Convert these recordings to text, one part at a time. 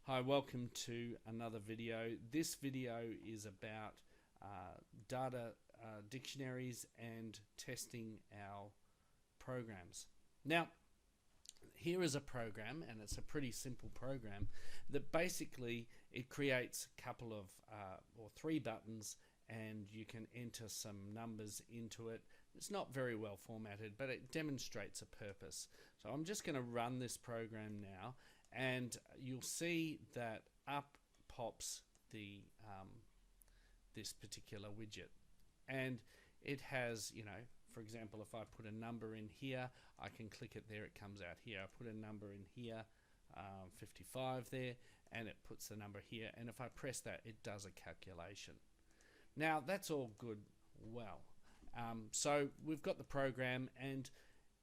Hi, welcome to another video. This video is about data dictionaries and testing our programs. Now, here is a program, and it's a pretty simple program that basically it creates a couple of or three buttons, and you can enter some numbers into it. It's not very well formatted, but it demonstrates a purpose. So I'm just going to run this program now, and you'll see that up pops the this particular widget, and it has, for example, if I put a number in here, I can click it there, it comes out here. I put a number in here, 55 there, and it puts the number here, and if I press that, it does a calculation. Now that's all good. Well, so we've got the program, and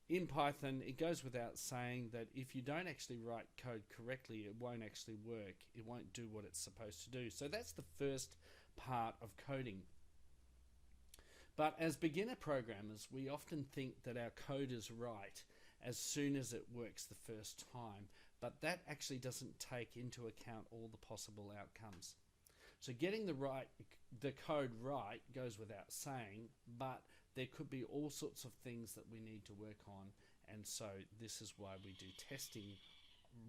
in Python it goes without saying that if you don't actually write code correctly, it won't actually work. It won't do what it's supposed to do. So that's the first part of coding. But as beginner programmers, we often think that our code is right as soon as it works the first time, but that actually doesn't take into account all the possible outcomes. So getting the code right goes without saying, but there could be all sorts of things that we need to work on, and so this is why we do testing,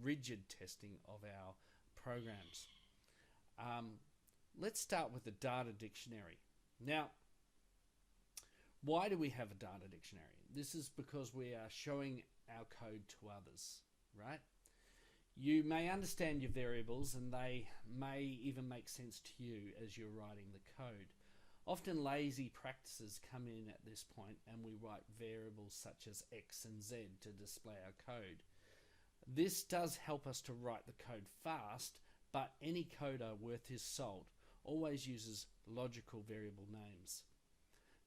rigid testing of our programs. Let's start with the data dictionary. Now, why do we have a data dictionary? This is because we are showing our code to others, right? You may understand your variables, and they may even make sense to you as you're writing the code. Often lazy practices come in at this point, and we write variables such as X and Z to display our code. This does help us to write the code fast, but any coder worth his salt always uses logical variable names.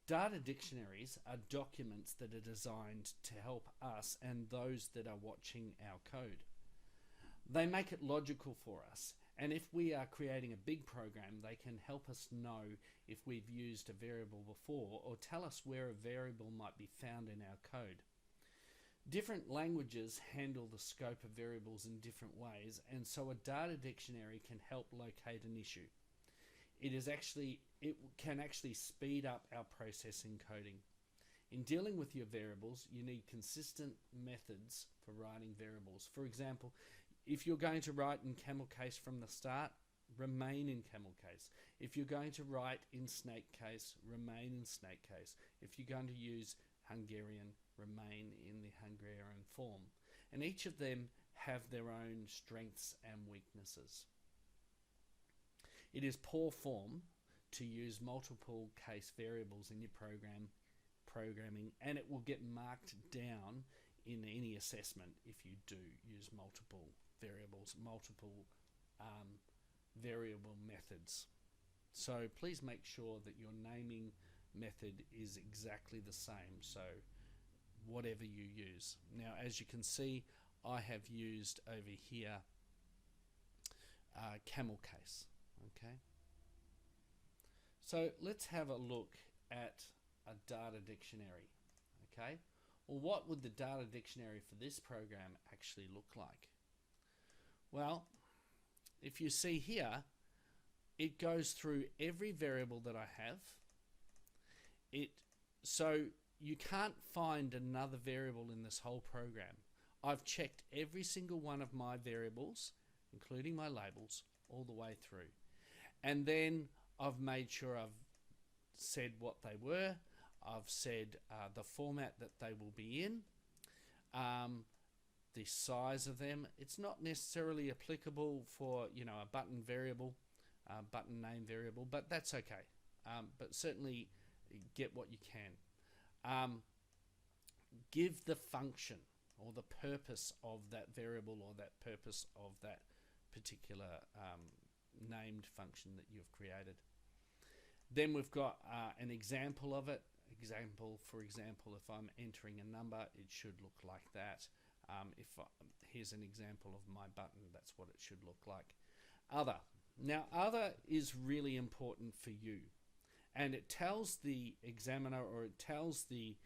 Data dictionaries are documents that are designed to help us and those that are watching our code. They make it logical for us, and if we are creating a big program, they can help us know if we've used a variable before, or tell us where a variable might be found in our code. Different languages handle the scope of variables in different ways, and so a data dictionary can help locate an issue. It can actually speed up our process in coding. In dealing with your variables, you need consistent methods for writing variables. For example, if you're going to write in camel case from the start, remain in camel case. If you're going to write in snake case, remain in snake case. If you're going to use Hungarian, remain in the Hungarian form. And each of them have their own strengths and weaknesses. It is poor form to use multiple case variables in your programming, and it will get marked down in any assessment if you do use multiple variables, multiple variable methods. So please make sure that your naming method is exactly the same, so whatever you use. Now, as you can see, I have used over here camel case. Okay, so let's have a look at a data dictionary. Okay, well, what would the data dictionary for this program actually look like? Well, if you see here, it goes through every variable that I have. So you can't find another variable in this whole program. I've checked every single one of my variables, including my labels, all the way through. And then I've made sure I've said what they were. I've said the format that they will be in, the size of them. It's not necessarily applicable for a button variable, button name variable, but that's okay. But certainly get what you can. Give the function or the purpose of that variable or that purpose of that particular named function that you've created. Then we've got an example of it. For example, if I'm entering a number, it should look like that. Here's an example of my button, that's what it should look like. Other. Now, other is really important for you, and it tells the examiner, or it tells the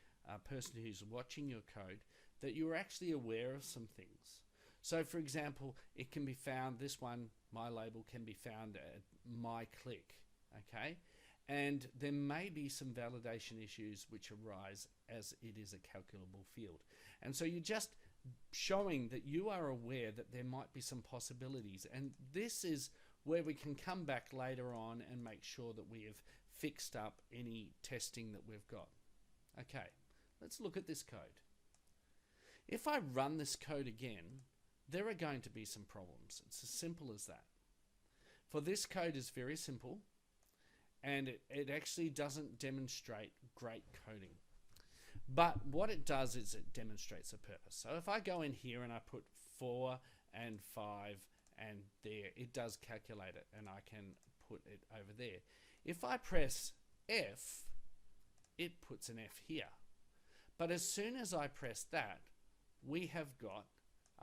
person who's watching your code, that you're actually aware of some things. So for example, it can be found, this one, my label, can be found at my click, okay? And there may be some validation issues which arise as it is a calculable field. And so you're just showing that you are aware that there might be some possibilities. And this is where we can come back later on and make sure that we have fixed up any testing that we've got. Okay, let's look at this code. If I run this code again, there are going to be some problems. It's as simple as that. For this code is very simple, and it actually doesn't demonstrate great coding. But what it does is it demonstrates a purpose. So if I go in here and I put 4 and 5 and there, it does calculate it, and I can put it over there. If I press F, it puts an F here. But as soon as I press that, we have got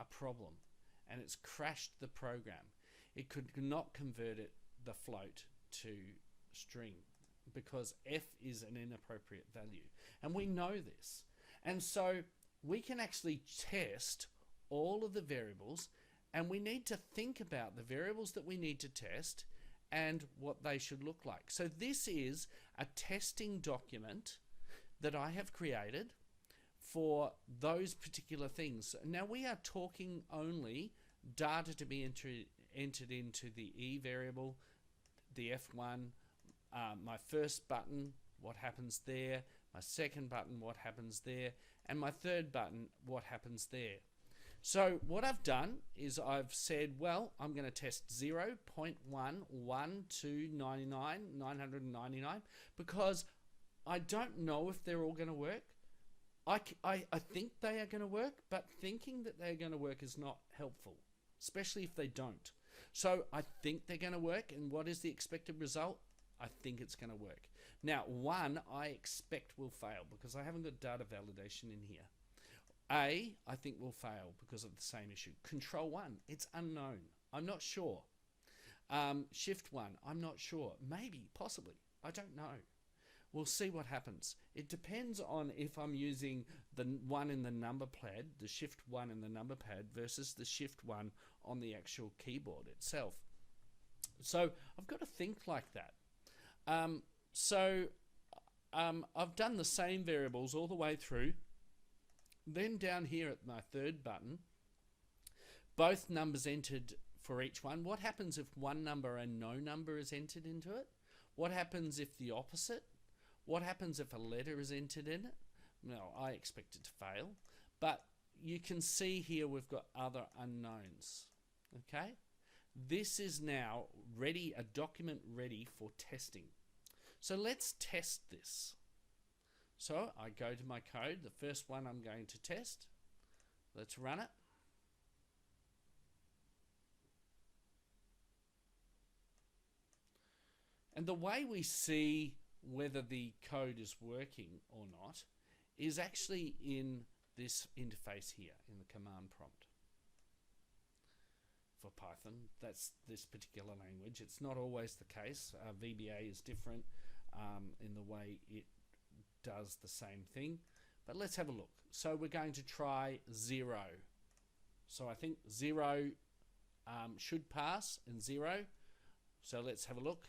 a problem, and it's crashed the program. It could not convert the float to string because F is an inappropriate value, and we know this. And so we can actually test all of the variables, and we need to think about the variables that we need to test and what they should look like. So this is a testing document that I have created for those particular things. Now we are talking only data to be entered into the E variable, the F1, my first button, what happens there, my second button, what happens there, and my third button, what happens there. So what I've done is I've said, well, I'm going to test 0.1, 1, 2, 99, 999, because I don't know if they're all going to work. I think they are going to work, but thinking that they're going to work is not helpful, especially if they don't. So I think they're going to work, and what is the expected result? I think it's going to work. Now, 1 I expect will fail because I haven't got data validation in here. A, I think will fail because of the same issue. Control 1, it's unknown. I'm not sure. Shift 1, I'm not sure. Maybe, possibly. I don't know. We'll see what happens. It depends on if I'm using the 1 in the number pad, the shift 1 in the number pad versus the shift 1 on the actual keyboard itself. So I've got to think like that. I've done the same variables all the way through. Then down here at my third button, both numbers entered for each one. What happens if one number and no number is entered into it? What happens if the opposite? What happens if a letter is entered in it? No, I expect it to fail. But you can see here we've got other unknowns. Okay? This is now ready, a document ready for testing. So let's test this. So I go to my code, the first one I'm going to test. Let's run it. And the way we see whether the code is working or not is actually in this interface here in the command prompt. For Python, that's this particular language. It's not always the case. VBA is different in the way it does the same thing. But let's have a look. So we're going to try 0. So I think 0 should pass and 0. So let's have a look.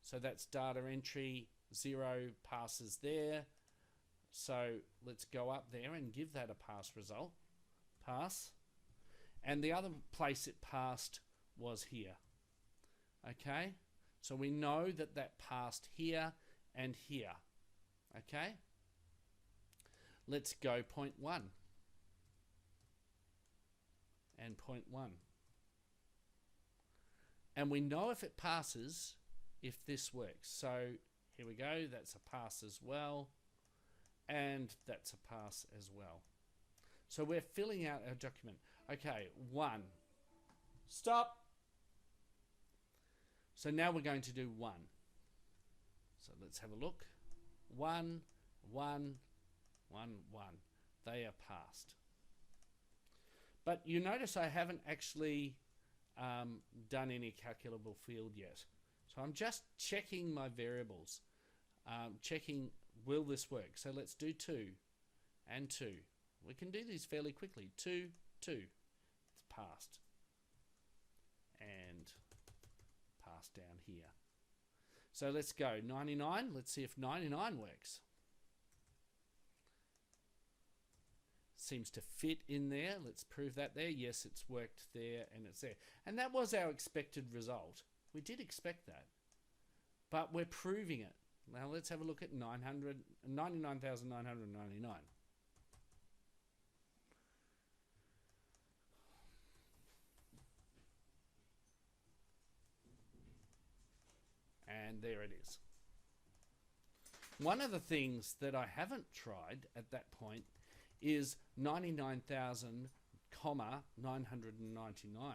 So that's data entry. 0 passes there. So let's go up there and give that a pass result. Pass. And the other place it passed was here. Okay? So we know that that passed here and here. Okay? Let's go point 1. And point 1. And we know if it passes, if this works. So here we go. That's a pass as well. And that's a pass as well. So we're filling out our document. Okay, 1. Stop. So now we're going to do 1. So let's have a look. 1, 1, 1, 1. They are passed. But you notice I haven't actually done any calculable field yet. So I'm just checking my variables. Checking, will this work? So let's do 2 and 2. We can do these fairly quickly. 2, 2. It's passed. And passed down here. So let's go 99. Let's see if 99 works. Seems to fit in there. Let's prove that there. Yes, it's worked there and it's there. And that was our expected result. We did expect that. But we're proving it. Now let's have a look at 99,999. And there it is. One of the things that I haven't tried at that point is 99,999.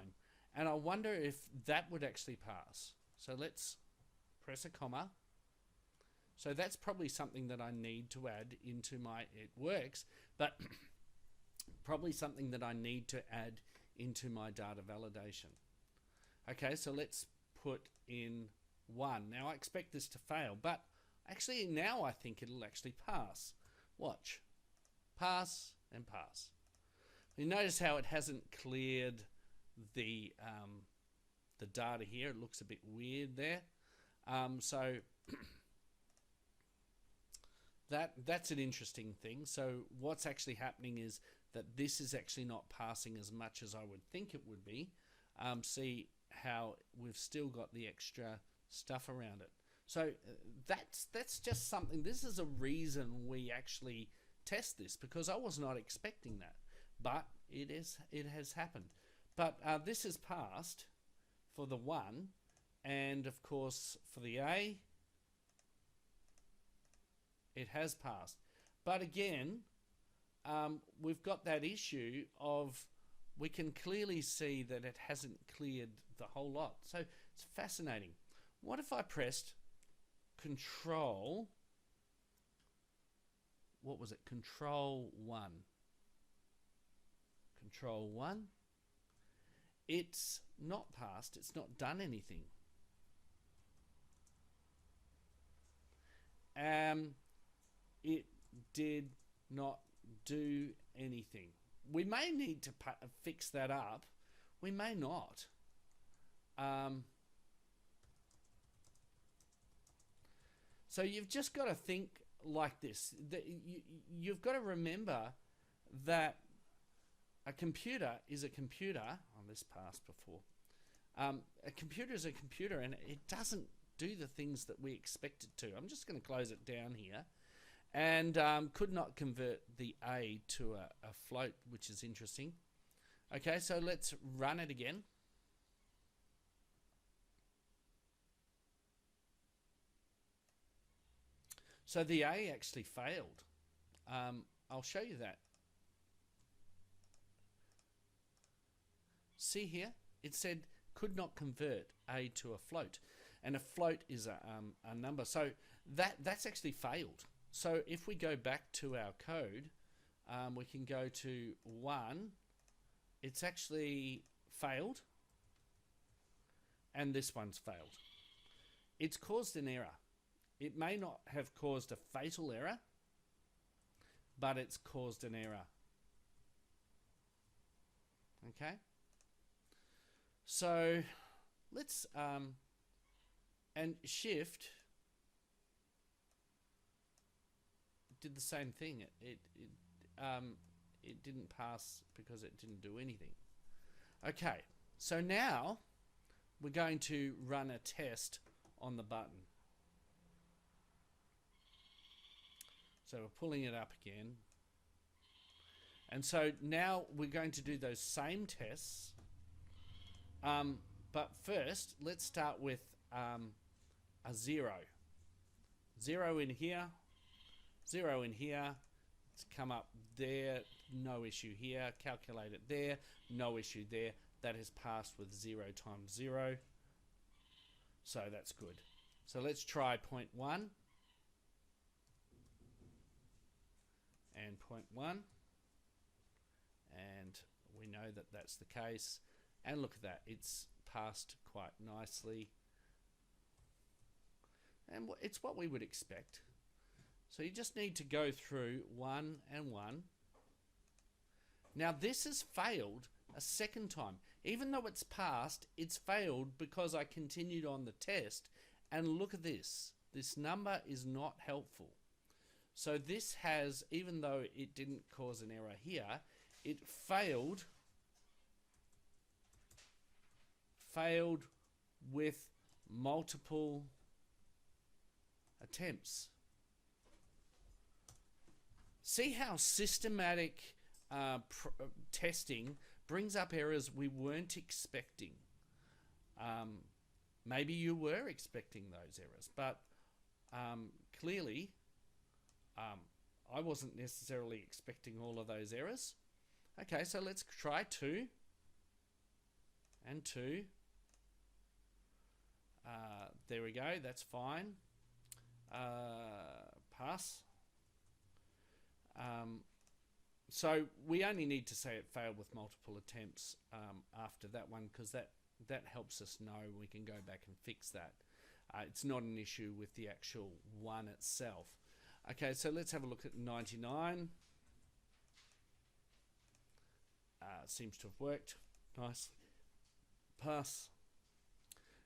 And I wonder if that would actually pass. So let's press a comma. So that's probably something that I need to add into my, it works, but probably something that I need to add into my data validation. Okay, so let's put in 1. Now I expect this to fail, but actually now I think it'll actually pass. Watch. Pass and pass. You notice how it hasn't cleared the data here. It looks a bit weird there. So that's an interesting thing. So what's actually happening is that this is actually not passing as much as I would think it would be. See how we've still got the extra stuff around it. So that's just something. This is a reason we actually test this, because I was not expecting that, but it has happened. But this is passed for the 1, and of course for the A, it has passed. But again, we've got that issue of, we can clearly see that it hasn't cleared the whole lot. So it's fascinating. What if I pressed Control, what was it? Control 1. Control 1. It's not passed. It's not done anything. It did not do anything. We may need to fix that up. We may not. So you've just got to think like this. You've got to remember that a computer is a computer. Oh, this passed before. A computer is a computer, and it doesn't do the things that we expect it to. I'm just going to close it down here. And could not convert the A to a float, which is interesting. Okay, so let's run it again. So the A actually failed. I'll show you that. See here, it said could not convert A to a float, and a float is a number. So that's actually failed. So if we go back to our code, we can go to 1. It's actually failed, and this one's failed. It's caused an error. It may not have caused a fatal error, but it's caused an error. Okay? So let's, and Shift did the same thing. It didn't pass because it didn't do anything. Okay, so now we're going to run a test on the button. So we're pulling it up again. And so now we're going to do those same tests. But first, let's start with a 0. 0 in here, 0 in here. Let's come up there, no issue here. Calculate it there, no issue there. That has passed with 0 times 0. So that's good. So let's try 0.1. And 0.1, and we know that that's the case, and look at that, it's passed quite nicely, and it's what we would expect. So you just need to go through 1 and 1. Now this has failed a second time. Even though it's passed, it's failed because I continued on the test. And look at this. This number is not helpful. So this has, even though it didn't cause an error here, it failed with multiple attempts. See how systematic testing brings up errors we weren't expecting. Maybe you were expecting those errors, but clearly I wasn't necessarily expecting all of those errors. Okay, so let's try 2 and 2. There we go, that's fine. Pass. So we only need to say it failed with multiple attempts after that one, because that helps us know we can go back and fix that. It's not an issue with the actual one itself. Okay, so let's have a look at 99. Seems to have worked. Nice. Pass.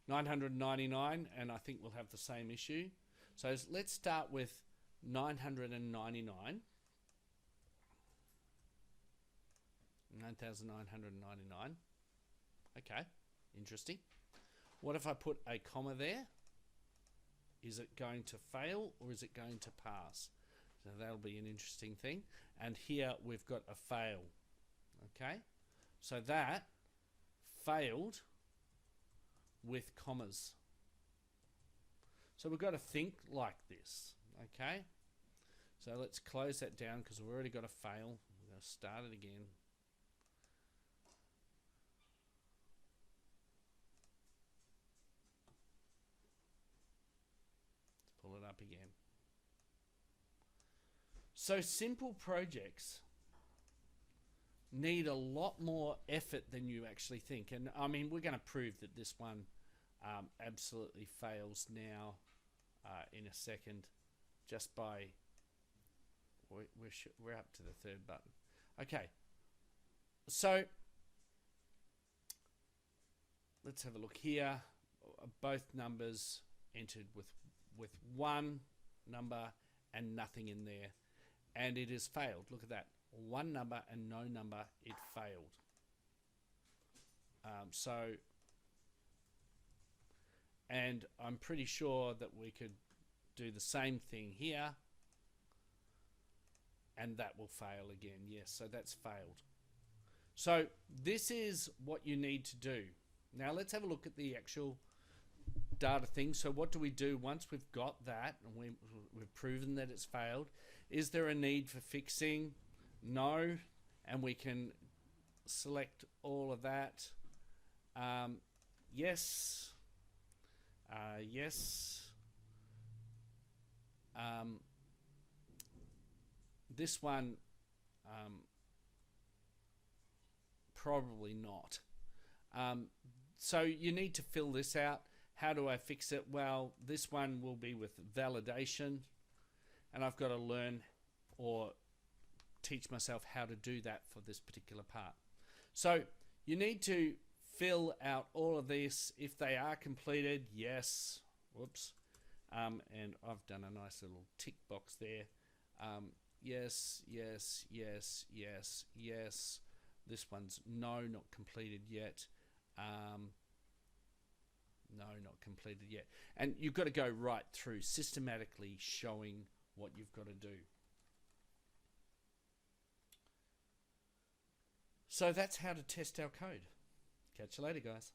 999, and I think we'll have the same issue. So let's start with 999. 9,999. Okay, interesting. What if I put a comma there? Is it going to fail or is it going to pass? So that'll be an interesting thing. And here we've got a fail. Okay, so that failed with commas. So we've got to think like this. Okay, so let's close that down because we've already got a fail. We're going to start it again. Let's pull it up again. So simple projects need a lot more effort than you actually think. And I mean, we're going to prove that this one absolutely fails now in a second, just by, we're up to the third button. Okay, so let's have a look here. Both numbers entered with one number and nothing in there, and it has failed. Look at that. One number and no number, it failed. And I'm pretty sure that we could do the same thing here, and that will fail again. Yes, so that's failed. So this is what you need to do. Now let's have a look at the actual data thing. So what do we do once we've got that and we've proven that it's failed? Is there a need for fixing? No, and we can select all of that. Yes. Yes. This one, probably not. So you need to fill this out. How do I fix it? Well, this one will be with validation, and I've got to learn or teach myself how to do that for this particular part. So you need to fill out all of this. If they are completed, yes. Whoops. And I've done a nice little tick box there. Yes, yes, yes, yes, yes. This one's no, not completed yet. No, not completed yet. And you've got to go right through, systematically showing what you've got to do. So that's how to test our code. Catch you later, guys.